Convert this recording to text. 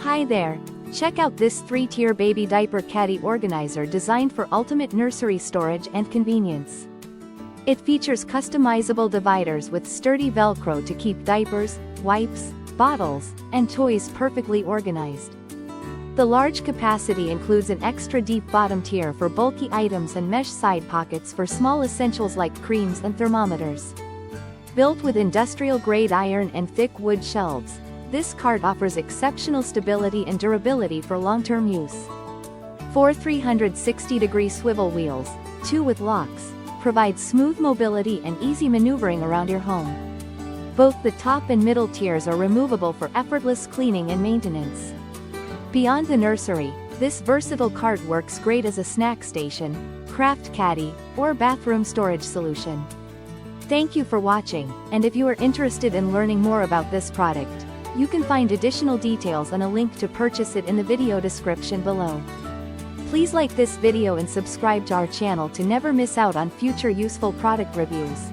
Hi there! Check out this 3-tier baby diaper caddy organizer designed for ultimate nursery storage and convenience. It features customizable dividers with sturdy Velcro to keep diapers, wipes, bottles, and toys perfectly organized. The large capacity includes an extra deep bottom tier for bulky items and mesh side pockets for small essentials like creams and thermometers. Built with industrial-grade iron and thick wood shelves, this cart offers exceptional stability and durability for long-term use. 4 360-degree swivel wheels, 2 with locks, provide smooth mobility and easy maneuvering around your home. Both the top and middle tiers are removable for effortless cleaning and maintenance. Beyond the nursery, this versatile cart works great as a snack station, craft caddy, or bathroom storage solution. Thank you for watching, and if you are interested in learning more about this product, you can find additional details and a link to purchase it in the video description below. Please like this video and subscribe to our channel to never miss out on future useful product reviews.